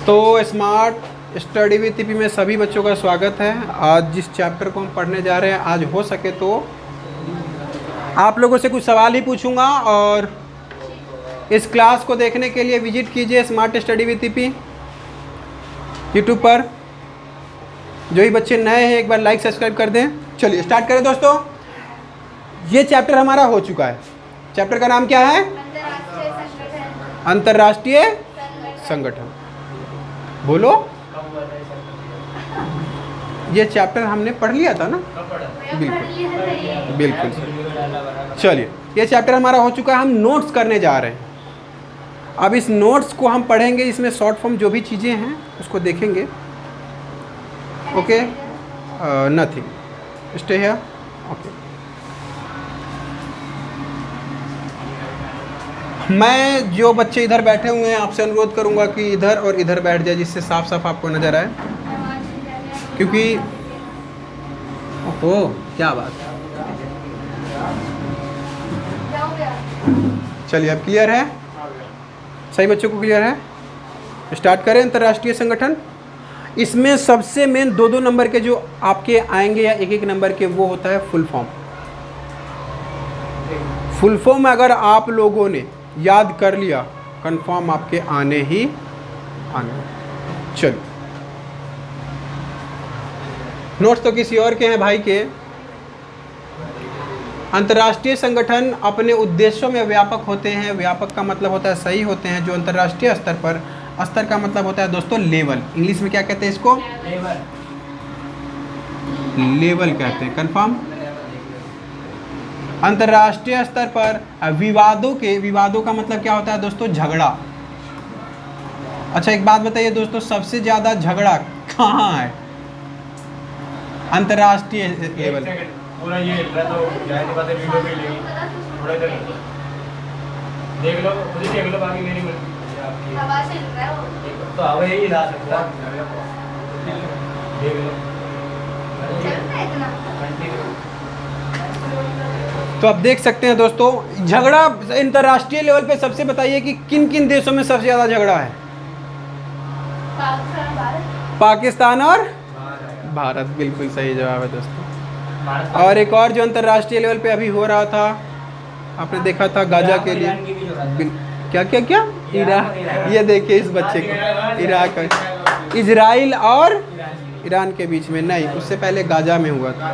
तो smart study with EP में सभी बच्चों का स्वागत है। आज जिस चैप्टर को हम पढ़ने जा रहे हैं, आज हो सके तो आप लोगों से कुछ सवाल ही पूछूंगा और इस क्लास को देखने के लिए विजिट कीजिए smart study with EP YouTube पर। जो ही बच्चे नए हैं एक बार लाइक सब्सक्राइब कर दें। चलिए स्टार्ट करें दोस्तों। ये चैप्टर हमारा हो चुका है। चैप्टर का नाम क्या है? अंतर्राष्ट्रीय संगठन। बोलो, ये चैप्टर हमने पढ़ लिया था ना? बिल्कुल बिल्कुल। चलिए, ये चैप्टर हमारा हो चुका है। हम नोट्स करने जा रहे हैं। अब इस नोट्स को हम पढ़ेंगे, इसमें शॉर्ट फॉर्म जो भी चीज़ें हैं उसको देखेंगे। Okay, nothing, stay here. Okay, मैं जो बच्चे इधर बैठे हुए हैं आपसे अनुरोध करूंगा कि इधर और इधर बैठ जाए, जिससे साफ साफ आपको नज़र आए। क्योंकि ओहो, क्या बात है। चलिए, अब क्लियर है? सही बच्चों को क्लियर है? स्टार्ट करें। अंतर्राष्ट्रीय संगठन, इसमें सबसे मेन दो नंबर के जो आपके आएंगे या एक नंबर के, वो होता है फुल फॉर्म। फुल फॉर्म अगर आप लोगों ने याद कर लिया, कंफर्म आपके आने ही आने। चलिए, नोट्स तो किसी और के हैं भाई के। अंतर्राष्ट्रीय संगठन अपने उद्देश्यों में व्यापक होते हैं। व्यापक का मतलब होता है सही होते हैं। जो अंतर्राष्ट्रीय स्तर पर, स्तर का मतलब होता है दोस्तों लेवल। इंग्लिश में क्या कहते हैं इसको? लेवल कहते हैं। कंफर्म। अंतर्राष्ट्रीय स्तर पर विवादों का मतलब क्या होता है दोस्तों? झगड़ा। अच्छा, एक बात बताइए दोस्तों, सबसे ज्यादा झगड़ा कहाँ है अंतर्राष्ट्रीय लेवल? पूरा ये तो जाहिर बात है, वीडियो पे लेंगे थोड़ा इधर देख लो, खुद ही देख लो, बाकी मेरी आपकी हवा चल रहा है वो तो हवा यही ला सकता है। देख लो, चल रहा है इतना। तो आप देख सकते हैं दोस्तों, झगड़ा अंतर्राष्ट्रीय लेवल पे सबसे बताइए कि किन किन देशों में सबसे ज्यादा झगड़ा है? पाकिस्तान और भारत। बिल्कुल सही जवाब है दोस्तों। और एक और जो अंतर्राष्ट्रीय लेवल पे अभी हो रहा था, आपने देखा था गाजा के लिए। क्या क्या क्या? इराक। ये देखिए इस बच्चे को, इराक, इजराइल और ईरान के बीच में नहीं, उससे पहले गाजा में हुआ था।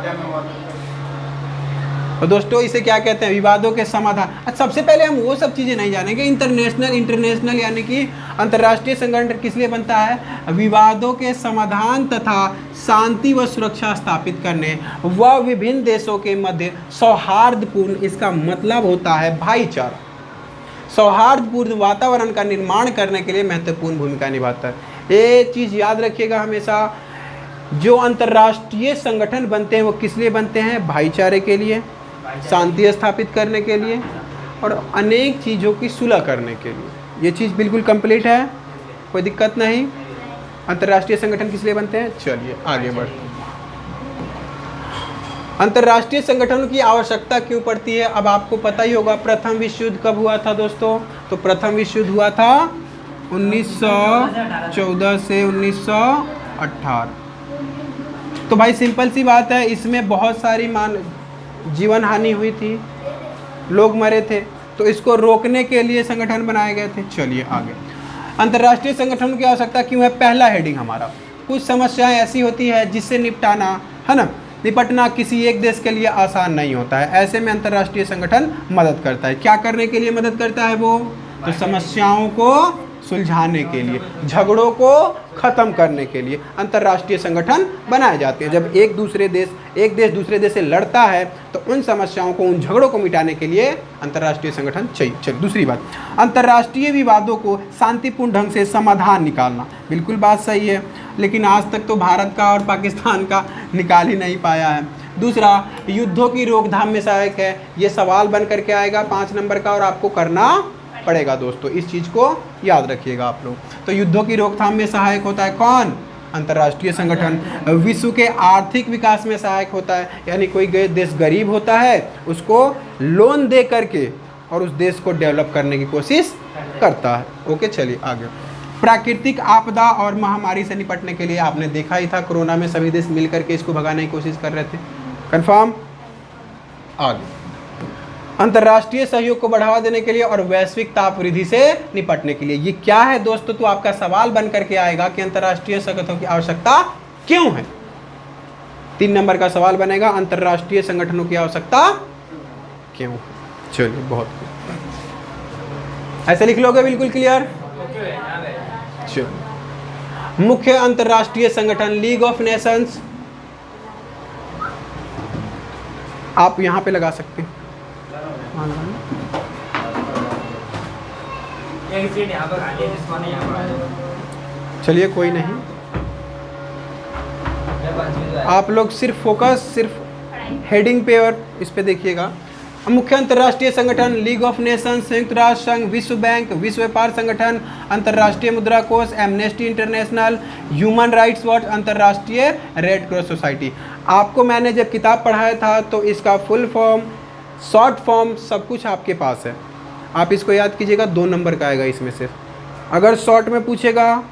और दोस्तों इसे क्या कहते हैं? विवादों के समाधान। सबसे पहले हम वो सब चीज़ें नहीं जानेंगे। इंटरनेशनल यानी कि अंतर्राष्ट्रीय संगठन किस लिए बनता है? विवादों के समाधान तथा शांति व सुरक्षा स्थापित करने व विभिन्न देशों के मध्य सौहार्दपूर्ण, इसका मतलब होता है भाईचारा, सौहार्दपूर्ण वातावरण का निर्माण करने के लिए महत्वपूर्ण भूमिका निभाता है। ये चीज़ याद रखिएगा हमेशा। जो अंतर्राष्ट्रीय संगठन बनते हैं वो किस लिए बनते हैं? भाईचारे के लिए, शांति स्थापित करने के लिए और अनेक चीज़ों की सुलह करने के लिए। ये चीज़ बिल्कुल कंप्लीट है, कोई दिक्कत नहीं। अंतर्राष्ट्रीय संगठन किस लिए बनते हैं? चलिए आगे बढ़ते हैं। अंतर्राष्ट्रीय संगठनों की आवश्यकता क्यों पड़ती है? अब आपको पता ही होगा प्रथम विश्व युद्ध कब हुआ था दोस्तों? तो प्रथम विश्व युद्ध हुआ था 1914 से 1918। तो भाई सिंपल सी बात है, इसमें बहुत सारी जीवन हानि हुई थी, लोग मरे थे, तो इसको रोकने के लिए संगठन बनाए गए थे। चलिए आगे। अंतर्राष्ट्रीय संगठन की आवश्यकता क्यों है? पहला हेडिंग हमारा, कुछ समस्याएं ऐसी होती है जिससे निपटना किसी एक देश के लिए आसान नहीं होता है। ऐसे में अंतर्राष्ट्रीय संगठन मदद करता है। क्या करने के लिए मदद करता है वो? तो समस्याओं को सुलझाने के लिए, झगड़ों को खत्म करने के लिए अंतर्राष्ट्रीय संगठन बनाए जाते हैं। जब एक देश दूसरे देश से लड़ता है तो उन समस्याओं को, उन झगड़ों को मिटाने के लिए अंतर्राष्ट्रीय संगठन चाहिए। चलिए दूसरी बात, अंतर्राष्ट्रीय विवादों को शांतिपूर्ण ढंग से समाधान निकालना। बिल्कुल बात सही है, लेकिन आज तक तो भारत का और पाकिस्तान का निकाल ही नहीं पाया है। दूसरा, युद्धों की रोकथाम में सहायक है। ये सवाल बन करके आएगा 5 नंबर का और आपको करना पड़ेगा दोस्तों, इस चीज़ को याद रखिएगा आप लोग। तो युद्धों की रोकथाम में सहायक होता है कौन? अंतर्राष्ट्रीय संगठन। विश्व के आर्थिक विकास में सहायक होता है, यानी कोई देश गरीब होता है उसको लोन दे करके और उस देश को डेवलप करने की कोशिश करता है। ओके, चलिए आगे। प्राकृतिक आपदा और महामारी से निपटने के लिए आपने देखा ही था, कोरोना में सभी देश मिलकर के इसको भगाने की कोशिश कर रहे थे। कंफर्म। आगे, अंतर्राष्ट्रीय सहयोग को बढ़ावा देने के लिए और वैश्विक ताप वृद्धि से निपटने के लिए। ये क्या है दोस्तों? तो आपका सवाल बन करके आएगा कि अंतर्राष्ट्रीय संगठनों की आवश्यकता क्यों है। 3 नंबर का सवाल बनेगा, अंतर्राष्ट्रीय संगठनों की आवश्यकता क्यों है। चलिए, बहुत ऐसे लिख लोगे, बिल्कुल क्लियर। चलो, मुख्य अंतर्राष्ट्रीय संगठन लीग ऑफ नेशंस, आप यहां पे लगा सकते हैं। चलिए, कोई नहीं, आप लोग सिर्फ फोकस सिर्फ हेडिंग पे और इस पे देखिएगा। मुख्य अंतर्राष्ट्रीय संगठन लीग ऑफ नेशंस, संयुक्त राष्ट्र संघ, विश्व बैंक, विश्व व्यापार संगठन, अंतर्राष्ट्रीय मुद्रा कोष, amnesty international, human rights watch, अंतर्राष्ट्रीय रेड क्रॉस सोसाइटी। आपको मैंने जब किताब पढ़ाया था तो इसका फुल फॉर्म, शॉर्ट फॉर्म सब कुछ आपके पास है। आप इसको याद कीजिएगा, 2 नंबर का आएगा इसमें से। अगर शॉर्ट में पूछेगा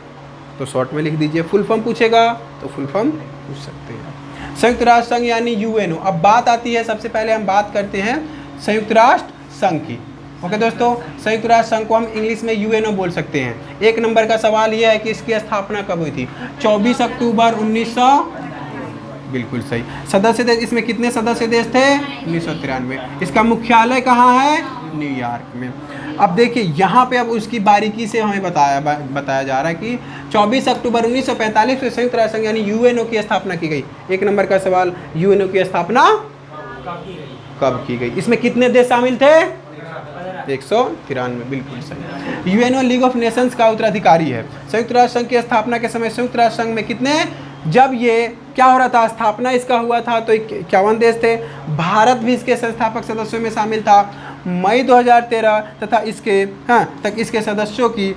तो शॉर्ट में लिख दीजिए, फुल फॉर्म पूछेगा तो फुल फॉर्म पूछ सकते हैं। संयुक्त राष्ट्र संघ यानी यूएनओ। अब बात आती है, सबसे पहले हम बात करते हैं संयुक्त राष्ट्र संघ की। ओके दोस्तों, संयुक्त राष्ट्र संघ को हम इंग्लिश में यूएनओ बोल सकते हैं। 1 नंबर का सवाल यह है कि इसकी स्थापना कब हुई थी? 24 अक्टूबर 1900, बिल्कुल सही। सदस्य देश, इसमें कितने सदस्य देश थे? 1993। इसका मुख्यालय कहाँ है? न्यूयॉर्क में। अब देखिए यहाँ पे अब उसकी बारीकी से हमें बताया जा रहा है कि 24 अक्टूबर 1945 में संयुक्त राष्ट्र संघ यानी यूएनओ की स्थापना की गई। 1 नंबर का सवाल, यूएनओ की स्थापना कब की गई? इसमें कितने देश शामिल थे? 193, बिल्कुल सही। यूएनओ लीग ऑफ नेशंस का उत्तराधिकारी है। संयुक्त राष्ट्र संघ की स्थापना के समय संयुक्त राष्ट्र संघ में कितने, जब ये क्या हो रहा था, स्थापना इसका हुआ था तो 51 देश थे। भारत भी इसके संस्थापक सदस्यों में शामिल था। मई 2013 तथा इसके तक इसके सदस्यों की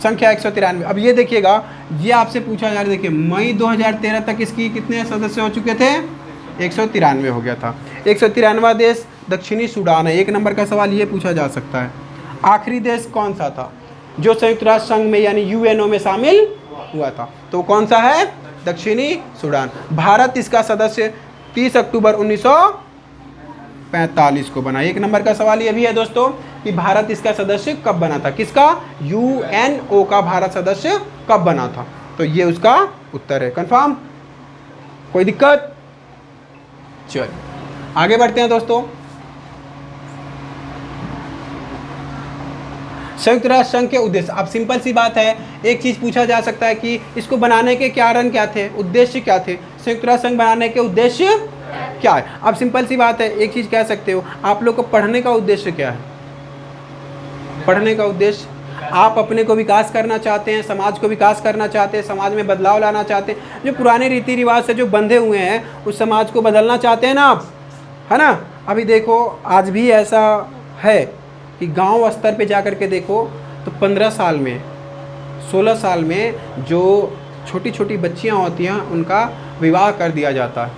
संख्या 193। अब ये देखिएगा, ये आपसे पूछा जा रहा है, देखिए मई 2013 तक इसकी कितने सदस्य हो चुके थे? 193 हो गया था। 193वां देश दक्षिणी सूडान है। 1 नंबर का सवाल ये पूछा जा सकता है, आखिरी देश कौन सा था जो संयुक्त राष्ट्र संघ में यानी यूएनओ में शामिल हुआ था? तो कौन सा है? दक्षिणी सूडान। भारत इसका सदस्य 30 अक्टूबर 1945 को बना। 1 नंबर का सवाल ये भी है दोस्तों कि भारत इसका सदस्य कब बना था? किसका? यूएनओ का भारत सदस्य कब बना था? तो ये उसका उत्तर है। कंफर्म? कोई दिक्कत? चलिए आगे बढ़ते हैं दोस्तों। संयुक्त राष्ट्र संघ के उद्देश्य। अब सिंपल सी बात है, एक चीज पूछा जा सकता है कि इसको बनाने के कारण क्या थे, उद्देश्य क्या थे? संयुक्त राष्ट्र संघ बनाने के उद्देश्य क्या है? अब सिंपल सी बात है, एक चीज कह सकते हो, आप लोग को पढ़ने का उद्देश्य क्या है? पढ़ने का उद्देश्य, आप अपने को विकास करना चाहते हैं, समाज को विकास करना चाहते हैं, समाज में बदलाव लाना चाहते हैं, जो पुराने रीति रिवाज से जो बंधे हुए हैं उस समाज को बदलना चाहते हैं ना आप, है ना? अभी देखो आज भी ऐसा है कि गांव स्तर पे जा कर के देखो तो 15 साल में 16 साल में जो छोटी छोटी बच्चियां होती हैं उनका विवाह कर दिया जाता है।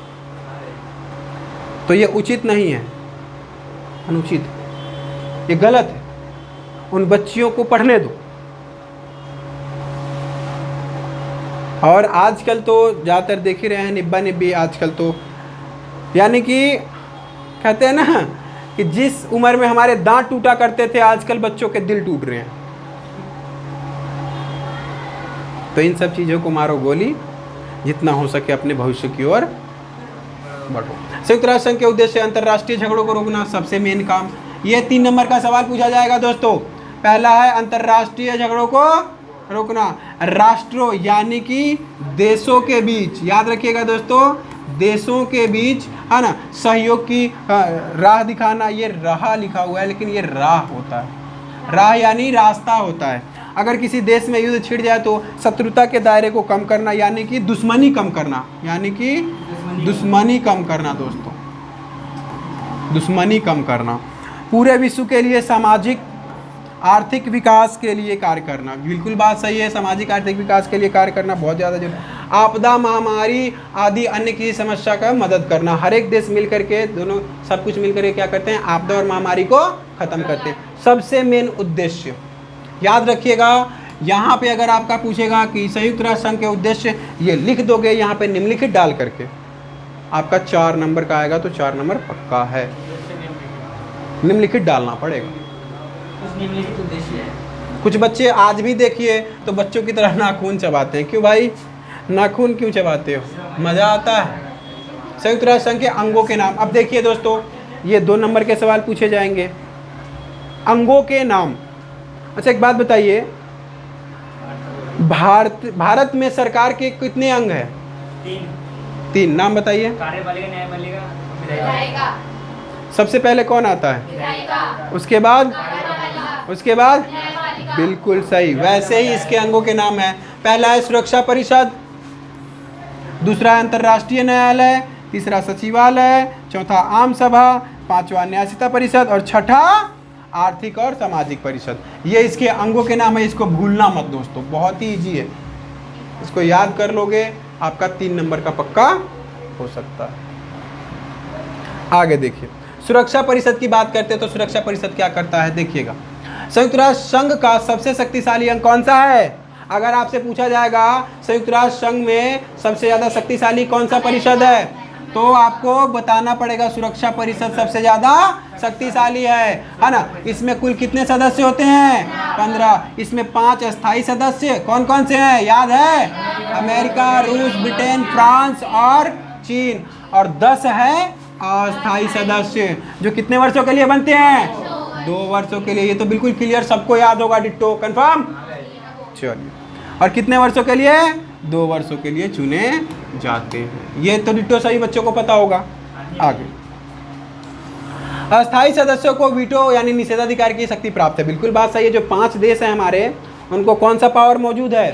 तो ये उचित नहीं है, अनुचित, ये गलत है। उन बच्चियों को पढ़ने दो। और आजकल तो ज़्यादातर देख ही रहे हैं, निब्बा निब्बी आजकल तो, यानी कि कहते हैं ना कि जिस उम्र में हमारे दांत टूटा करते थे आजकल बच्चों के दिल टूट रहे हैं। तो इन सब चीज़ों को मारो गोली, जितना हो सके अपने भविष्य की ओर बढ़ो। संयुक्त राष्ट्र संघ के उद्देश्य अंतर्राष्ट्रीय झगड़ों को रोकना, सबसे मेन काम। ये 3 नंबर का सवाल पूछा जाएगा दोस्तों। पहला है अंतर्राष्ट्रीय झगड़ों को रोकना, राष्ट्रों यानी कि देशों के बीच, याद रखिएगा दोस्तों, देशों के बीच, है ना, सहयोग की राह दिखाना। ये राह लिखा हुआ है लेकिन ये राह होता है, राह यानी रास्ता होता है। अगर किसी देश में युद्ध छिड़ जाए तो शत्रुता के दायरे को कम करना, यानी कि दुश्मनी कम करना, यानी कि दुश्मनी कम करना दोस्तों, दुश्मनी कम करना। पूरे विश्व के लिए सामाजिक आर्थिक विकास के लिए कार्य करना, बिल्कुल बात सही है, सामाजिक आर्थिक विकास के लिए कार्य करना बहुत ज़्यादा जरूरी। आपदा, महामारी आदि अन्य किसी समस्या का मदद करना, हर एक देश मिल करके, दोनों सब कुछ मिल करके क्या करते हैं, आपदा और महामारी को ख़त्म करते हैं। सबसे मेन उद्देश्य याद रखिएगा यहाँ पे अगर आपका पूछेगा कि संयुक्त राष्ट्र संघ के उद्देश्य, ये लिख दोगे यहाँ पे निम्नलिखित डाल करके, आपका 4 नंबर का आएगा, तो 4 नंबर पक्का है। निम्नलिखित डालना पड़ेगा। निम्नलिखित उद्देश्य है। कुछ बच्चे आज भी देखिए तो बच्चों की तरह नाखून चबाते हैं। क्यों भाई, नाखून क्यों चबाते हो? मज़ा आता है। संयुक्त राष्ट्र संघ के अंगों के नाम। अब देखिए दोस्तों, ये 2 नंबर के सवाल पूछे जाएंगे। अंगों के नाम। अच्छा एक बात बताइए, भारत में सरकार के कितने अंग हैं? 3 नाम बताइए। कार्यपालिका, न्यायपालिका, विधायिका। सबसे पहले कौन आता है? विधायिका। उसके बाद बिल्कुल सही। वैसे ही इसके अंगों के नाम है। पहला है सुरक्षा परिषद, दूसरा है अंतर्राष्ट्रीय न्यायालय, तीसरा सचिवालय, चौथा आम सभा, पांचवा न्यायिका परिषद और छठा आर्थिक और सामाजिक परिषद। ये इसके अंगों के नाम है। इसको भूलना मत दोस्तों, बहुत ही इजी है। इसको याद कर लोगे, आपका 3 नंबर का पक्का हो सकता है। आगे देखिए, सुरक्षा परिषद की बात करते हैं तो सुरक्षा परिषद क्या करता है देखिएगा। संयुक्त राष्ट्र संघ का सबसे शक्तिशाली अंग कौन सा है? अगर आपसे पूछा जाएगा संयुक्त राष्ट्र संघ में सबसे ज़्यादा शक्तिशाली कौन सा परिषद है, तो आपको बताना पड़ेगा सुरक्षा परिषद सबसे ज़्यादा शक्तिशाली है ना। इसमें कुल कितने सदस्य होते हैं? 15। इसमें 5 अस्थायी सदस्य कौन कौन से हैं याद है? अमेरिका, रूस, ब्रिटेन, फ्रांस और चीन। और 10 है अस्थायी सदस्य जो कितने वर्षों के लिए बनते हैं? 2 वर्षों के लिए। ये तो बिल्कुल क्लियर, सबको याद होगा, डिट्टो कंफर्म। चलिए, और कितने वर्षों के लिए? 2 वर्षों के लिए चुने जाते हैं। ये तो डिट्टो सभी बच्चों को पता होगा। आगे, अस्थायी सदस्यों को वीटो यानी निषेधाधिकार की शक्ति प्राप्त है। बिल्कुल बात सही है। जो 5 देश हैं हमारे, उनको कौन सा पावर मौजूद है?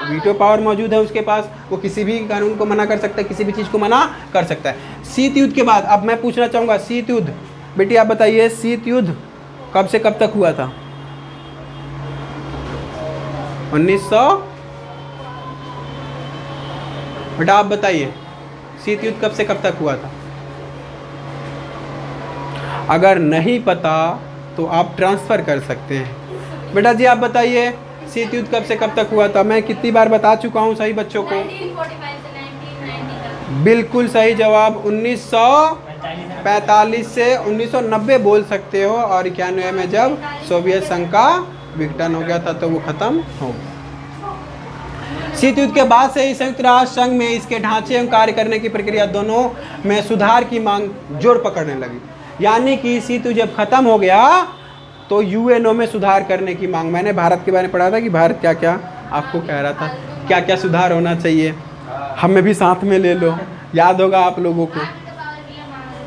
वीटो पावर मौजूद है उसके पास। वो किसी भी कानून को मना कर सकता है, किसी भी चीज़ को मना कर सकता है। शीत युद्ध के बाद अब मैं पूछना चाहूँगा, शीत युद्ध, बेटी आप बताइए, शीत युद्ध कब से कब तक हुआ था? 1900। बेटा आप बताइए, शीत युद्ध कब से कब तक हुआ था? अगर नहीं पता तो आप ट्रांसफ़र कर सकते हैं। बेटा जी आप बताइए, शीत युद्ध कब से कब तक हुआ था? मैं कितनी बार बता चुका हूँ सही बच्चों को। 1945 से 1990 बिल्कुल सही जवाब। 1945 से 1990 बोल सकते हो। और 91 में जब सोवियत संघ का विघटन हो गया था तो वो खत्म हो गया। शीत युद्ध के बाद से ही संयुक्त राष्ट्र संघ में इसके ढांचे एवं कार्य करने की प्रक्रिया दोनों में सुधार की मांग जोर पकड़ने लगी। यानी कि शीत युद्ध जब खत्म हो गया तो यूएनओ में सुधार करने की मांग। मैंने भारत के बारे में पढ़ा था कि भारत क्या क्या आपको कह रहा था, क्या क्या सुधार होना चाहिए, हमें भी साथ में ले लो, याद होगा आप लोगों को।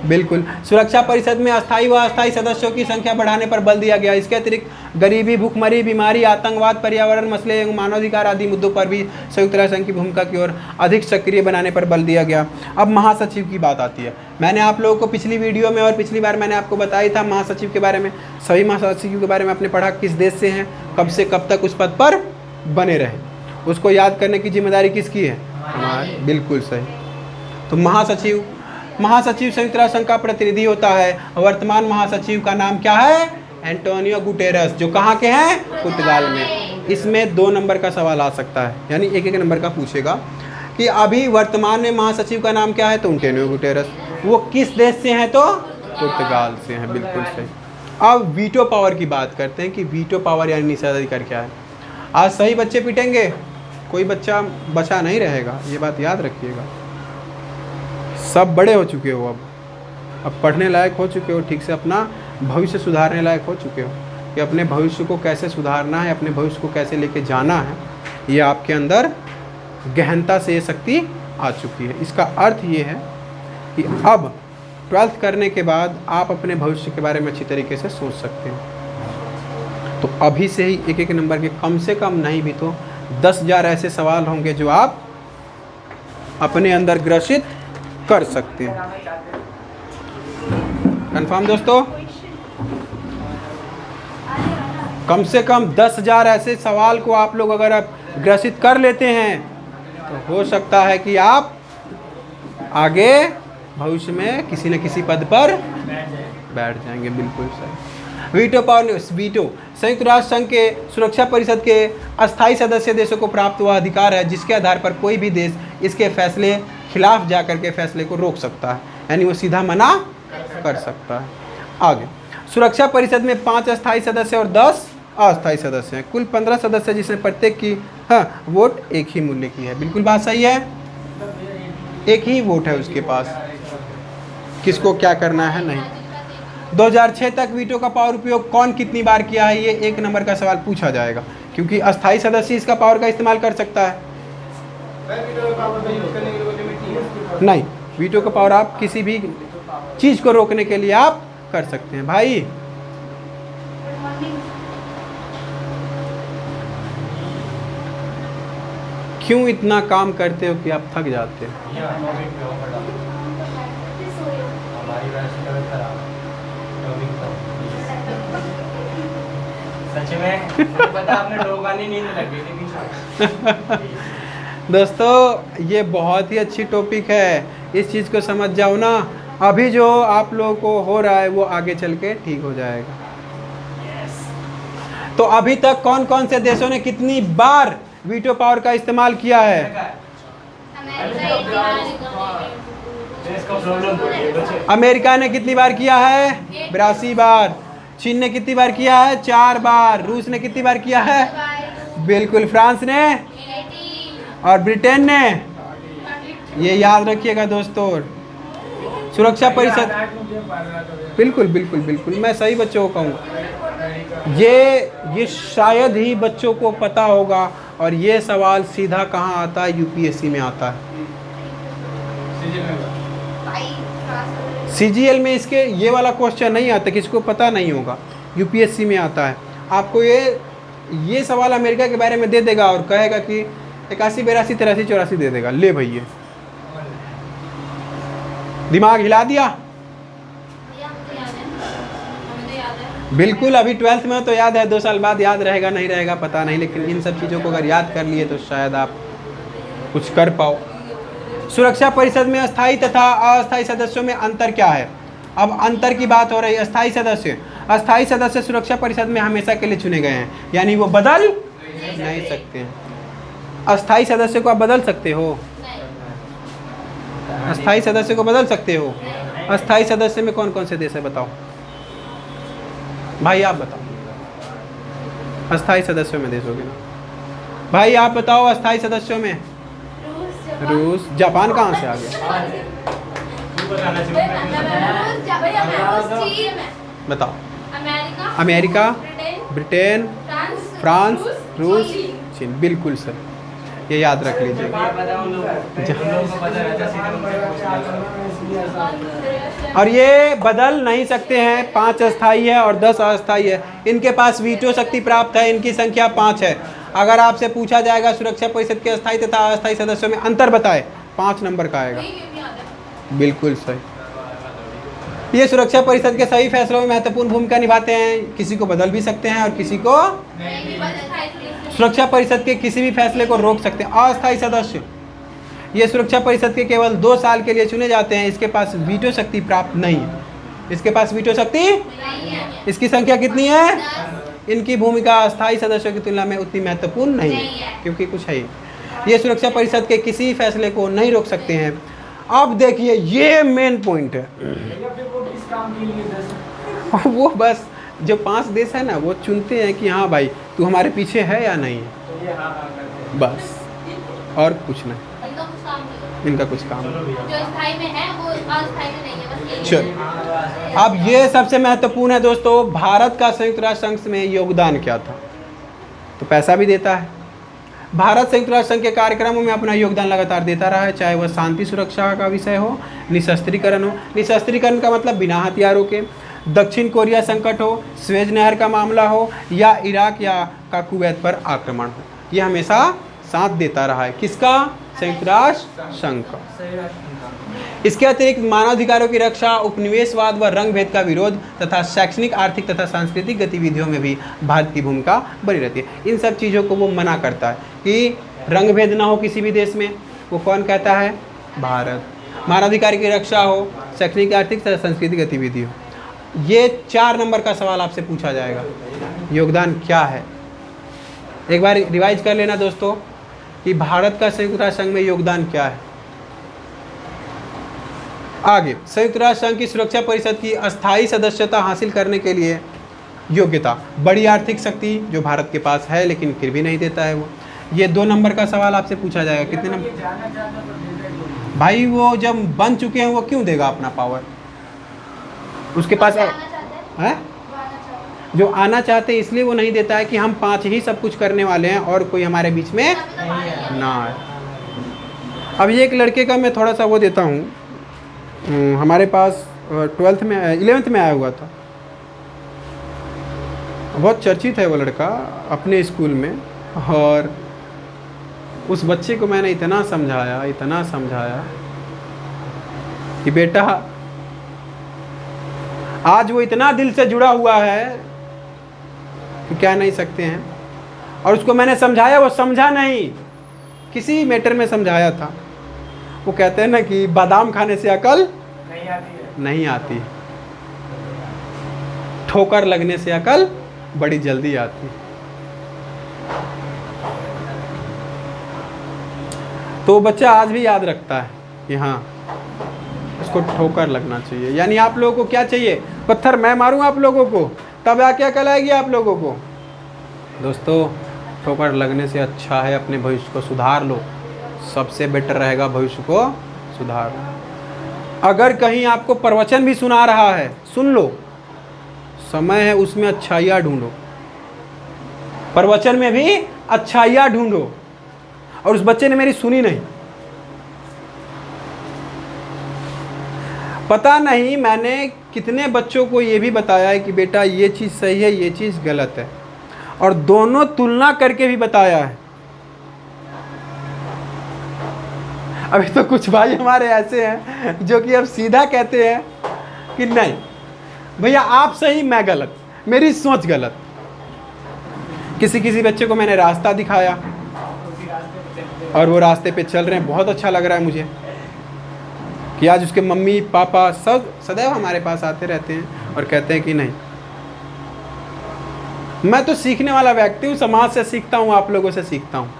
बिल्कुल। सुरक्षा परिषद में अस्थायी व अस्थायी सदस्यों की संख्या बढ़ाने पर बल दिया गया। इसके अतिरिक्त गरीबी, भूखमरी, बीमारी, आतंकवाद, पर्यावरण मसले एवं मानवाधिकार आदि मुद्दों पर भी संयुक्त राष्ट्र संघ की भूमिका की ओर अधिक सक्रिय बनाने पर बल दिया गया। अब महासचिव की बात आती है। मैंने आप लोगों को पिछली वीडियो में और पिछली बार मैंने आपको बताया था महासचिव के बारे में। सभी महासचिव के बारे में आपने पढ़ा, किस देश से हैं, कब से कब तक उस पद पर बने रहे, उसको याद करने की जिम्मेदारी किसकी है? हमारी। बिल्कुल सही। तो महासचिव संयुक्त राष्ट्र संघ का प्रतिनिधि होता है। वर्तमान महासचिव का नाम क्या है? एंटोनियो गुटेरस, जो कहाँ के हैं? पुर्तगाल में। इसमें 2 नंबर का सवाल आ सकता है, यानी एक नंबर का पूछेगा कि अभी वर्तमान में महासचिव का नाम क्या है, तो एंटोनियो गुटेरस। वो किस देश से हैं? तो पुर्तगाल से हैं। बिल्कुल सही। अब वीटो पावर की बात करते हैं कि वीटो पावर यानी निषेधाधिकार क्या है। आज सही बच्चे पिटेंगे, कोई बच्चा बचा नहीं रहेगा, ये बात याद रखिएगा। सब बड़े हो चुके हो, अब पढ़ने लायक हो चुके हो, ठीक से अपना भविष्य सुधारने लायक हो चुके हो कि अपने भविष्य को कैसे सुधारना है, अपने भविष्य को कैसे लेके जाना है, ये आपके अंदर गहनता से ये शक्ति आ चुकी है। इसका अर्थ ये है कि अब 12th करने के बाद आप अपने भविष्य के बारे में अच्छी तरीके से सोच सकते हैं। तो अभी से ही एक नंबर के कम से कम नहीं भी तो 10,000 ऐसे सवाल होंगे जो आप अपने अंदर ग्रसित कर सकते हैं। कंफर्म दोस्तों? कम से कम 10,000 ऐसे सवाल को आप लोग अगर आप ग्रसित कर लेते हैं तो हो सकता है कि आप आगे भविष्य में किसी न किसी पद पर बैठ जाएंगे। बिल्कुल सही। वीटो पावर, वीटो संयुक्त राष्ट्र संघ के सुरक्षा परिषद के अस्थायी सदस्य देशों को प्राप्त हुआ अधिकार है जिसके आधार पर कोई भी देश इसके फैसले खिलाफ जाकर के फैसले को रोक सकता है, यानी वो सीधा मना कर सकता है। आगे, सुरक्षा परिषद में 5 अस्थायी सदस्य और 10 अस्थायी सदस्य हैं, कुल 15 सदस्य जिसमें प्रत्येक की वोट एक ही मूल्य की है। बिल्कुल बात सही है, एक ही वोट है उसके पास, किसको क्या करना है नहीं। 2006 तक वीटो का पावर उपयोग कौन कितनी बार किया है, ये 1 नंबर का सवाल पूछा जाएगा, क्योंकि अस्थायी सदस्य इसका पावर का इस्तेमाल कर सकता है। नहीं, वीटो का पावर आप किसी भी चीज़ को रोकने के लिए आप कर सकते हैं। भाई क्यों इतना काम करते हो कि आप थक जाते हो? सच में पता आपने डोगानी नींद लग गई थी पीछे। दोस्तों ये बहुत ही अच्छी टॉपिक है, इस चीज़ को समझ जाओ ना, अभी जो आप लोगों को हो रहा है वो आगे चल के ठीक हो जाएगा। तो अभी तक कौन कौन से देशों ने कितनी बार वीटो पावर का इस्तेमाल किया है? अमेरिका ने कितनी बार किया है? 82 बार। चीन ने कितनी बार किया है? 4 बार। रूस ने कितनी बार किया है? बिल्कुल। फ्रांस ने और ब्रिटेन ने, ये याद रखिएगा दोस्तों। सुरक्षा परिषद, बिल्कुल बिल्कुल बिल्कुल, मैं सही बच्चों को कहूँगा, ये शायद ही बच्चों को पता होगा, और ये सवाल सीधा कहाँ आता है? यूपीएससी में आता है। सीजीएल में इसके ये वाला क्वेश्चन नहीं आता, किसको पता नहीं होगा, यूपीएससी में आता है। आपको ये सवाल अमेरिका के बारे में दे देगा और कहेगा कि 81, 82, 83, 84 दे देगा। ले भैया, दिमाग हिला दिया। बिल्कुल, अभी 12th में तो याद है, 2 साल बाद याद रहेगा नहीं रहेगा पता नहीं, लेकिन इन सब चीज़ों को अगर याद कर लिए तो शायद आप कुछ कर पाओ। सुरक्षा परिषद में अस्थायी तथा अस्थायी सदस्यों में अंतर क्या है? अब अंतर की बात हो रही है। अस्थायी सदस्य सुरक्षा परिषद में हमेशा के लिए चुने गए हैं, यानी वो बदल नहीं सकते हैं। अस्थायी सदस्य को आप बदल सकते हो? अस्थायी सदस्य को बदल सकते हो? अस्थायी सदस्य में कौन कौन से देश है बताओ भाई, आप बताओ। अस्थायी सदस्यों में देश होगे ना भाई, आप बताओ। अस्थायी सदस्यों में रूस, जापान कहाँ से आ गया? बताओ। अमेरिका, ब्रिटेन, फ्रांस, रूस, चीन। बिल्कुल सर, ये याद रख लीजिए। और ये बदल नहीं सकते हैं। 5 अस्थायी है और 10 अस्थायी है। इनके पास वीटो शक्ति प्राप्त है, इनकी संख्या 5 है। अगर आपसे पूछा जाएगा सुरक्षा परिषद के अस्थायी तथा अस्थायी सदस्यों में अंतर बताए, 5 नंबर का आएगा। बिल्कुल सही। ये सुरक्षा परिषद के सही फैसलों में महत्वपूर्ण भूमिका निभाते हैं, किसी को बदल भी सकते हैं और किसी को सुरक्षा परिषद के किसी भी फैसले को रोक सकते हैं। अस्थायी सदस्य, ये सुरक्षा परिषद के केवल 2 साल के लिए चुने जाते हैं। इसके पास वीटो शक्ति प्राप्त नहीं है। इसके पास वीटो शक्ति, इसकी संख्या कितनी है? इनकी भूमिका अस्थायी सदस्यों की तुलना में उतनी महत्वपूर्ण नहीं है, क्योंकि कुछ है ये सुरक्षा परिषद के किसी फैसले को नहीं रोक सकते हैं। अब देखिए, ये मेन पॉइंट है। वो बस जो 5 देश है ना, वो चुनते हैं कि हाँ भाई तू हमारे पीछे है या नहीं है, बस, और कुछ नहीं। इनका कुछ काम जो स्थायी में है वो अस्थायी में नहीं है, बस। चलो, अब ये सबसे महत्वपूर्ण है दोस्तों, भारत का संयुक्त राष्ट्र संघ में योगदान क्या था? तो पैसा भी देता है। भारत संयुक्त राष्ट्र संघ के कार्यक्रमों में अपना योगदान लगातार देता रहा है, चाहे वह शांति सुरक्षा का विषय हो, निशस्त्रीकरण हो। निशस्त्रीकरण का मतलब बिना हथियारों के, दक्षिण कोरिया संकट हो, स्वेज नहर का मामला हो, या इराक या का कुवैत पर आक्रमण हो, ये हमेशा साथ देता रहा है। किसका? संयुक्त राष्ट्र संघ का। इसके अतिरिक्त मानवाधिकारों की रक्षा, उपनिवेशवाद व रंग भेद का विरोध तथा शैक्षणिक, आर्थिक तथा सांस्कृतिक गतिविधियों में भी भारत की भूमिका बनी रहती है। इन सब चीज़ों को वो मना करता है कि रंग भेद ना हो किसी भी देश में, वो कौन कहता है? भारत। मानवाधिकार की रक्षा हो, शैक्षणिक, आर्थिक तथा सांस्कृतिक गतिविधि हो। ये 4 नंबर का सवाल आपसे पूछा जाएगा, योगदान क्या है। एक बार रिवाइज कर लेना दोस्तों कि भारत का संयुक्त राष्ट्र संघ में योगदान क्या है। आगे, संयुक्त राष्ट्र संघ की सुरक्षा परिषद की अस्थायी सदस्यता हासिल करने के लिए योग्यता, बड़ी आर्थिक शक्ति जो भारत के पास है लेकिन फिर भी नहीं देता है वो। ये 2 नंबर का सवाल आपसे पूछा जाएगा। कितने नंबर? भाई वो जब बन चुके हैं वो क्यों देगा अपना पावर, उसके पास है जो आना चाहते हैं, इसलिए वो नहीं देता है कि हम 5 ही सब कुछ करने वाले हैं और कोई हमारे बीच में ना आए। अब ये एक लड़के का मैं थोड़ा सा वो देता हूँ, हमारे पास 12th में 11th में आया हुआ था, बहुत चर्चित है वो लड़का अपने स्कूल में, और उस बच्चे को मैंने इतना समझाया कि बेटा, आज वो इतना दिल से जुड़ा हुआ है कि क्या नहीं सकते हैं। और उसको मैंने समझाया, वो समझा नहीं, किसी मैटर में समझाया था। वो कहते हैं ना कि बादाम खाने से अकल नहीं आती, ठोकर लगने से अकल बड़ी जल्दी आती। तो बच्चा आज भी याद रखता है कि हाँ उसको ठोकर लगना चाहिए। यानी आप लोगों को क्या चाहिए? पत्थर मैं मारूं आप लोगों को, तब आके अकल आएगी आप लोगों को। दोस्तों, ठोकर लगने से अच्छा है अपने भविष्य को सुधार लो, सबसे बेटर रहेगा भविष्य को सुधार लो। अगर कहीं आपको प्रवचन भी सुना रहा है, सुन लो, समय है उसमें अच्छाइयाँ ढूंढो, प्रवचन में भी अच्छाइयाँ ढूंढो। और उस बच्चे ने मेरी सुनी नहीं, पता नहीं मैंने कितने बच्चों को ये भी बताया है कि बेटा ये चीज़ सही है, ये चीज़ गलत है, और दोनों तुलना करके भी बताया है। अभी तो कुछ भाई हमारे ऐसे हैं जो कि अब सीधा कहते हैं कि नहीं भैया आप सही मैं गलत, मेरी सोच गलत। किसी बच्चे को मैंने रास्ता दिखाया और वो रास्ते पे चल रहे हैं, बहुत अच्छा लग रहा है मुझे कि आज उसके मम्मी पापा सब सदैव हमारे पास आते रहते हैं और कहते हैं कि नहीं, मैं तो सीखने वाला व्यक्ति हूँ, समाज से सीखता हूँ, आप लोगों से सीखता हूँ,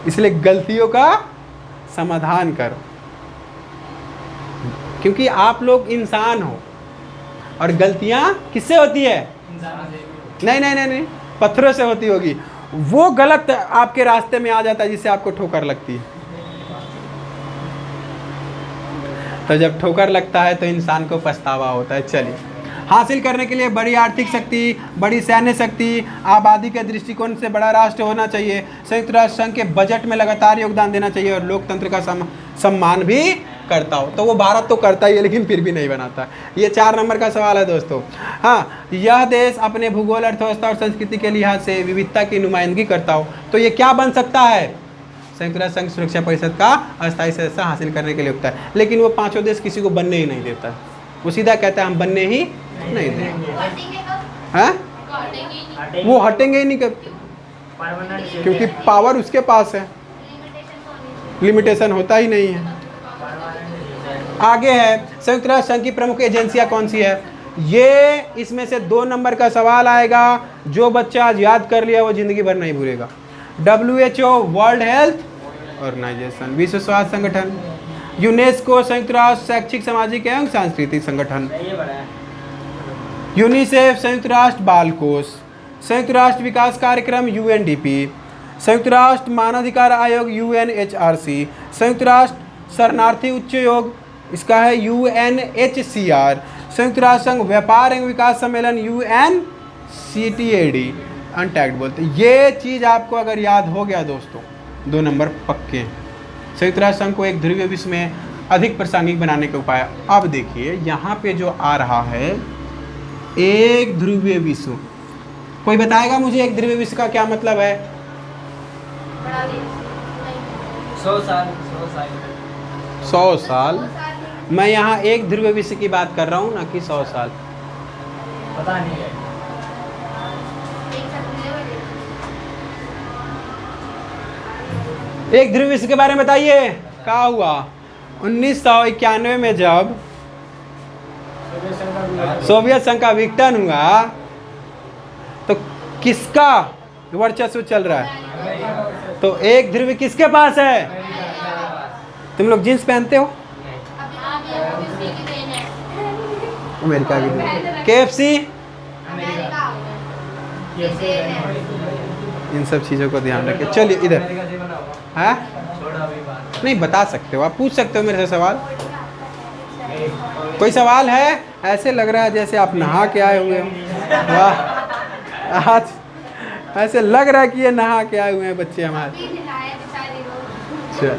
इसलिए गलतियों का समाधान करो, क्योंकि आप लोग इंसान हो और गलतियाँ किससे होती है? नहीं, पत्थरों से होती होगी। वो गलत आपके रास्ते में आ जाता है जिससे आपको ठोकर लगती है। तो जब ठोकर लगता है तो इंसान को पछतावा होता है। चलिए, हासिल करने के लिए बड़ी आर्थिक शक्ति, बड़ी सैन्य शक्ति, आबादी के दृष्टिकोण से बड़ा राष्ट्र होना चाहिए, संयुक्त राष्ट्र संघ के बजट में लगातार योगदान देना चाहिए और लोकतंत्र का सम्मान भी करता हो। तो वो भारत तो करता ही है लेकिन फिर भी नहीं बनाता। ये 4 नंबर का सवाल है दोस्तों। हाँ, यह देश अपने भूगोल, अर्थव्यवस्था और संस्कृति के लिहाज से विविधता की नुमाइंदगी करता हो। तो ये क्या बन सकता है? संयुक्त राष्ट्र संघ सुरक्षा परिषद का अस्थायी सदस्य हासिल करने के लिए होता है। लेकिन वो 5 देश किसी को बनने ही नहीं देता, वो सीधा कहता है हम बनने ही नहीं देंगे। हैं? वो हटेंगे ही नहीं कभी, क्योंकि पावर उसके पास है, लिमिटेशन होता ही नहीं है। आगे है, संयुक्त राष्ट्र संघ की प्रमुख एजेंसियां कौन सी है? ये इसमें से 2 नंबर का सवाल आएगा। जो बच्चा आज याद कर लिया वो जिंदगी भर नहीं भूलेगा। WHO वर्ल्ड हेल्थ ऑर्गेनाइजेशन, विश्व स्वास्थ्य संगठन, यूनेस्को संयुक्त राष्ट्र शैक्षिक, सामाजिक एवं सांस्कृतिक संगठन, यूनिसेफ संयुक्त राष्ट्र बाल कोष, संयुक्त राष्ट्र विकास कार्यक्रम UNDP, संयुक्त राष्ट्र मानवाधिकार आयोग UNHRC, संयुक्त राष्ट्र शरणार्थी उच्च योग इसका है UNHCR, संयुक्त राष्ट्र संघ व्यापार एवं विकास सम्मेलन UNCTAD, अनटैग्ड बोलते। ये चीज़ आपको अगर याद हो गया दोस्तों, 2 नंबर पक्के हैं। संयुक्त राष्ट्र संघ को एक ध्रुवीय विश्व में अधिक प्रासंगिक बनाने के उपाय। अब देखिए यहाँ पे जो आ रहा है एक ध्रुवीय विश्व, कोई बताएगा मुझे एक ध्रुवीय विश्व का क्या मतलब है? 100 साल। मैं यहाँ एक ध्रुवीय विश्व की बात कर रहा हूँ ना कि 100 साल। पता नहीं है। एक ध्रुवीय विश्व के बारे में बताइए, क्या हुआ? 1991 में जब सोवियत संघ का विघटन हुआ तो किसका वर्चस्व चल रहा है? तो एक ध्रुव किसके पास है? तुम लोग जींस पहनते हो? अमेरिका की। KFC, इन सब चीज़ों को ध्यान रखिए। चलिए इधर। हाँ नहीं बता सकते हो, आप पूछ सकते हो मेरे से सवाल। कोई सवाल है? ऐसे लग रहा है जैसे आप नहा के आए हुए हो। वाह, आज ऐसे लग रहा है कि ये नहा के आए हुए हैं बच्चे हमारे। चल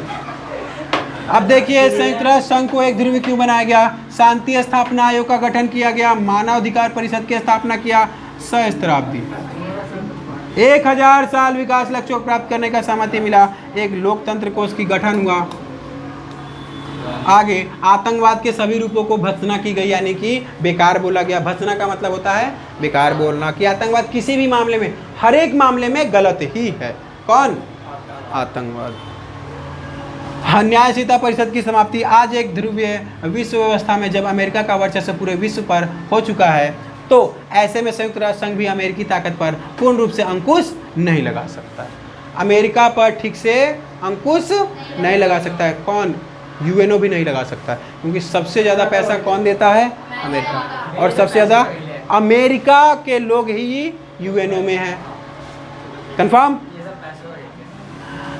अब देखिए, संयुक्त राष्ट्र संघ को एक ध्रुवीय क्यों बनाया गया? शांति स्थापना आयोग का गठन किया गया, मानवाधिकार परिषद की स्थापना किया, सहस्त्राब्दी 1000 साल विकास लक्ष्यों को प्राप्त करने का सहमति मिला, एक लोकतंत्र कोष की गठन हुआ। आगे आतंकवाद के सभी रूपों को भत्सना की गई, यानी कि बेकार बोला गया। भत्सना का मतलब होता है बेकार बोलना, कि आतंकवाद किसी भी मामले में, हर एक मामले में गलत ही है। कौन? आतंकवाद। न्याय संहिता परिषद की समाप्ति। आज एक ध्रुवीय विश्व व्यवस्था में जब अमेरिका का वर्चस्व पूरे विश्व पर हो चुका है, तो ऐसे में संयुक्त राष्ट्र संघ भी अमेरिकी ताकत पर पूर्ण रूप से अंकुश नहीं लगा सकता है। अमेरिका पर ठीक से अंकुश नहीं लगा सकता है। कौन? यूएनओ भी नहीं लगा सकता है, क्योंकि सबसे ज़्यादा पैसा कौन देता है? अमेरिका। और सबसे ज़्यादा अमेरिका के लोग ही यूएनओ में हैं। कंफर्म?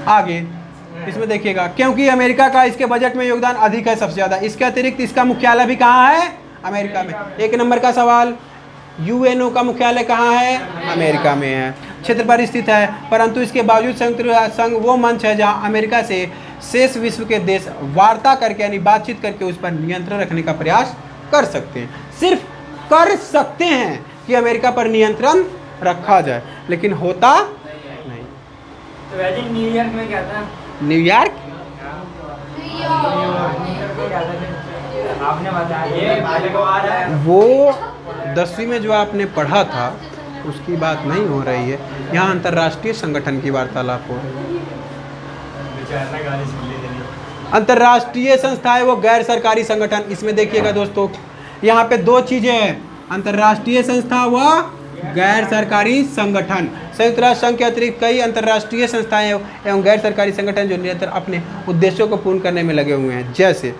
आगे इसमें देखिएगा, क्योंकि अमेरिका का इसके बजट में योगदान अधिक है सबसे ज़्यादा। इसके अतिरिक्त इसका मुख्यालय भी कहाँ है? अमेरिका में। एक नंबर का सवाल, यूएनओ का मुख्यालय कहाँ है? अमेरिका में है। क्षेत्र पर स्थित है, परंतु इसके बावजूद संयुक्त राष्ट्र संघ वो मंच है जहाँ अमेरिका से शेष विश्व के देश वार्ता करके, यानी बातचीत करके उस पर नियंत्रण रखने का प्रयास कर सकते हैं। सिर्फ कर सकते हैं कि अमेरिका पर नियंत्रण रखा जाए, लेकिन होता नहीं। तो वैसे न्यूयॉर्क में क्या था? न्यूयॉर्क आपने बताया वो 10वीं में जो आपने पढ़ा था उसकी बात नहीं हो रही है। यहाँ अंतर्राष्ट्रीय संगठन की वार्तालाप हो रही है। अंतर्राष्ट्रीय संस्थाएं वो गैर सरकारी संगठन। इसमें देखिएगा दोस्तों, यहाँ पे दो चीजें हैं, अंतर्राष्ट्रीय संस्था व गैर सरकारी संगठन। संयुक्त राष्ट्र संघ के अतिरिक्त कई अंतर्राष्ट्रीय संस्थाएं एवं गैर सरकारी संगठन जो निरंतर अपने उद्देश्यों को पूर्ण करने में लगे हुए हैं, जैसे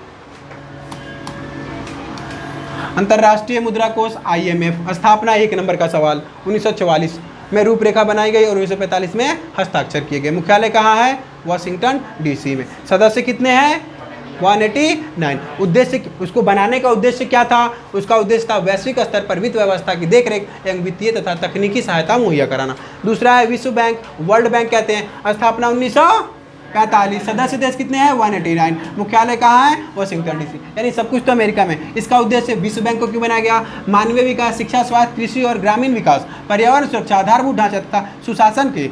अंतर्राष्ट्रीय मुद्रा कोष IMF। स्थापना 1 नंबर का सवाल, 1944 में रूपरेखा बनाई गई और 1945 में हस्ताक्षर किए गए। मुख्यालय कहाँ है? वाशिंगटन DC में। सदस्य कितने हैं? 189। उद्देश्य, उसको बनाने का उद्देश्य क्या था? उसका उद्देश्य था वैश्विक स्तर पर वित्त व्यवस्था की देखरेख एवं वित्तीय तथा तकनीकी सहायता मुहैया कराना। दूसरा है विश्व बैंक, वर्ल्ड बैंक कहते हैं। स्थापना 1945। सदस्य देश कितने हैं? 189। मुख्यालय कहाँ है? Washington DC। यानी सब कुछ तो अमेरिका में। इसका उद्देश्य विश्व बैंक को क्यों बनाया गया? मानवीय विकास, शिक्षा, स्वास्थ्य, कृषि और ग्रामीण विकास, पर्यावरण सुरक्षा, आधारभूत ढांचा तथा सुशासन के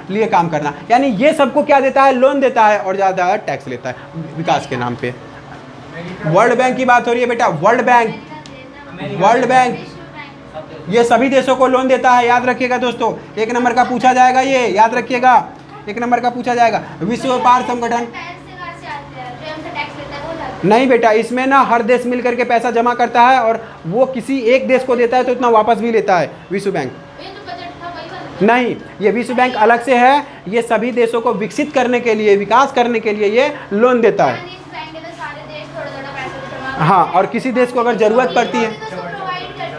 लिए काम करना। यानी ये सबको क्या देता है? लोन देता है और ज़्यादा टैक्स लेता है विकास के नाम पे। वर्ल्ड बैंक की बात हो रही है बेटा, वर्ल्ड बैंक ये सभी देशों को लोन देता है। याद रखिएगा दोस्तों, 1 नंबर का पूछा जाएगा, ये याद रखिएगा, 1 नंबर का पूछा जाएगा। विश्व व्यापार संगठन नहीं बेटा, इसमें ना हर देश मिल करके पैसा जमा करता है और वो किसी एक देश को देता है तो इतना वापस भी लेता है विश्व बैंक। नहीं, ये विश्व बैंक अलग से है, ये सभी देशों को विकसित करने के लिए, विकास करने के लिए ये लोन देता है। हाँ, और किसी देश को अगर जरूरत पड़ती है।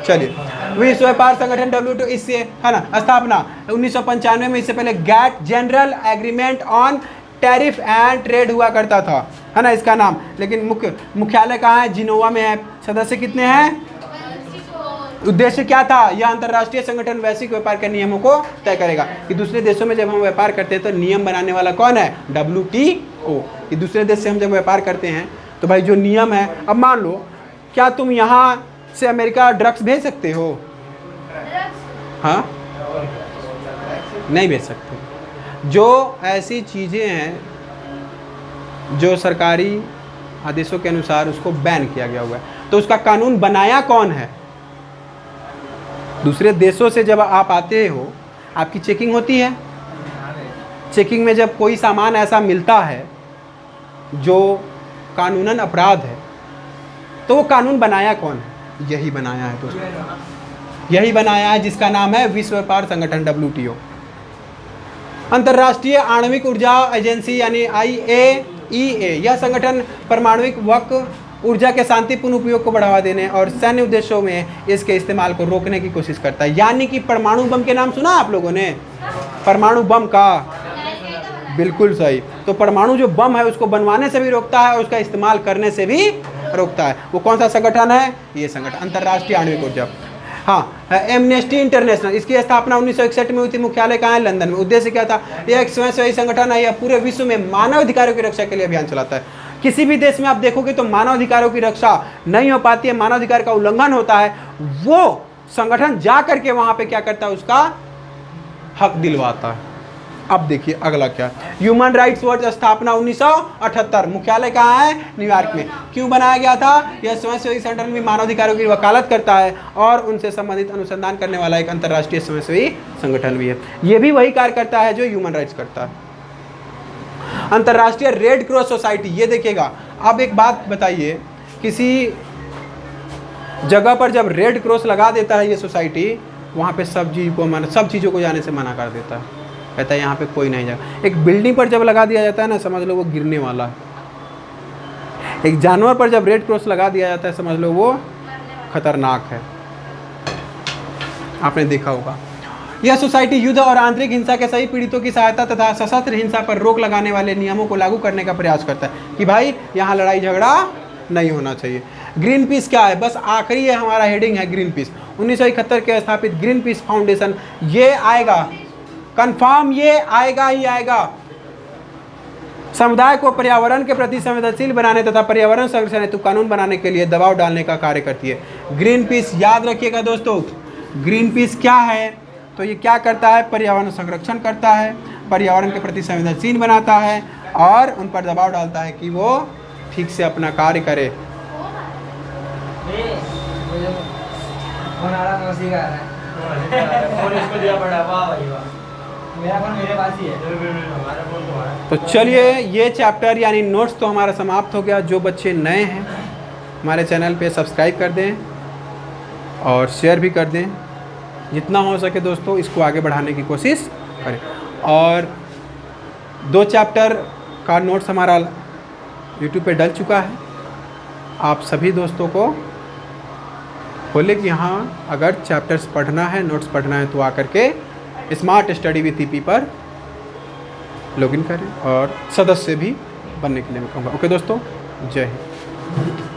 चलिए, विश्व व्यापार संगठन WTO, इससे है ना स्थापना 1995 में। इससे पहले GATT general agreement on tariff and trade हुआ करता था, है ना इसका नाम। लेकिन मुख्यालय कहाँ है? जिनोवा में है। सदस्य कितने हैं? उद्देश्य क्या था? यह अंतर्राष्ट्रीय संगठन वैश्विक व्यापार के नियमों को तय करेगा। कि दूसरे देशों में जब हम व्यापार करते हैं तो नियम बनाने वाला कौन है? WTO। कि दूसरे देश से हम जब व्यापार करते हैं तो भाई जो नियम है, अब मान लो क्या तुम यहाँ से अमेरिका ड्रग्स भेज सकते हो? हाँ, नहीं भेज सकते। जो ऐसी चीज़ें हैं जो सरकारी आदेशों के अनुसार उसको बैन किया गया हुआ है, तो उसका कानून बनाया कौन है? दूसरे देशों से जब आप आते हो आपकी चेकिंग होती है। चेकिंग में जब कोई सामान ऐसा मिलता है जो कानूनन अपराध है तो वो कानून बनाया कौन है? यही बनाया है दोस्तों, यही बनाया है, जिसका नाम है विश्व व्यापार संगठन WTO। अंतर्राष्ट्रीय आणविक ऊर्जा एजेंसी यानी IAEA, यह संगठन परमाणुक वक्र ऊर्जा के शांतिपूर्ण उपयोग को बढ़ावा देने और सैन्य उद्देश्यों में इसके इस्तेमाल को रोकने की कोशिश करता है। यानी कि परमाणु बम के नाम सुना आप लोगों ने? परमाणु बम का बिल्कुल सही। तो परमाणु जो बम है उसको बनवाने से भी रोकता है और उसका इस्तेमाल करने से भी रोकता है। वो कौन सा संगठन है? ये संगठन अंतर्राष्ट्रीय आणविक ऊर्जा। हाँ, एमनेस्टी इंटरनेशनल, इसकी स्थापना 1961 में हुई थी। मुख्यालय कहाँ है? लंदन में। उद्देश्य क्या था? यह एक स्वयंसेवी संगठन है। यह पूरे विश्व में मानव अधिकारों की रक्षा के लिए अभियान चलाता है। किसी भी देश में आप देखोगे तो मानव अधिकारों की रक्षा नहीं हो पाती है, मानव अधिकार का उल्लंघन होता है, वो संगठन जा करके वहां पे क्या करता है? उसका हक दिलवाता है। अब देखिए अगला क्या, ह्यूमन राइट्स वॉच स्थापना 1978, मुख्यालय कहाँ है? न्यूयॉर्क में। क्यों बनाया गया था? यह स्वयंसेवी संगठन भी मानवाधिकारों की वकालत करता है और उनसे संबंधित अनुसंधान करने वाला एक अंतर्राष्ट्रीय स्वयंसेवी संगठन भी है। ये भी वही कार्य करता है जो ह्यूमन राइट्स करता है। अंतर्राष्ट्रीय रेड क्रॉस सोसाइटी, ये देखिएगा। अब एक बात बताइए, किसी जगह पर जब रेड क्रॉस लगा देता है ये सोसाइटी, वहाँ पे सब चीज़ों को जाने से मना कर देता है, कहता है यहाँ पे कोई नहीं जाएगा। एक बिल्डिंग पर जब लगा दिया जाता है ना, समझ लो वो गिरने वाला है। एक जानवर पर जब रेड क्रॉस लगा दिया जाता है, समझ लो वो खतरनाक है। आपने देखा होगा। यह सोसाइटी युद्ध और आंतरिक हिंसा के सभी पीड़ितों की सहायता तथा सशस्त्र हिंसा पर रोक लगाने वाले नियमों को लागू करने का प्रयास करता है कि भाई यहाँ लड़ाई झगड़ा नहीं होना चाहिए। ग्रीन पीस क्या है? बस आखिरी ये हमारा हेडिंग है, ग्रीन पीस। 1971 के स्थापित ग्रीन पीस फाउंडेशन, ये आएगा कंफर्म, ये आएगा ही आएगा। समुदाय को पर्यावरण के प्रति संवेदनशील बनाने तथा पर्यावरण संरक्षण हेतु कानून बनाने के लिए दबाव डालने का कार्य करती है। ग्रीन पीस याद रखिएगा दोस्तों, ग्रीन पीस क्या है? तो ये क्या करता है? पर्यावरण संरक्षण करता है, पर्यावरण के प्रति संवेदनशील बनाता है और उन पर दबाव डालता है कि वो ठीक से अपना कार्य करे। तो चलिए, ये चैप्टर यानी नोट्स तो हमारा समाप्त हो गया। जो बच्चे नए हैं हमारे चैनल पे सब्सक्राइब कर दें और शेयर भी कर दें। जितना हो सके दोस्तों इसको आगे बढ़ाने की कोशिश करें। और 2 चैप्टर का नोट्स हमारा यूट्यूब पे डल चुका है। आप सभी दोस्तों को बोले कि हाँ, अगर चैप्टर्स पढ़ना है, नोट्स पढ़ना है तो आकर के स्मार्ट स्टडी विद ईपी पर लॉगिन करें और सदस्य भी बनने के लिए मैं कहूँगा। ओके दोस्तों, जय हिंद।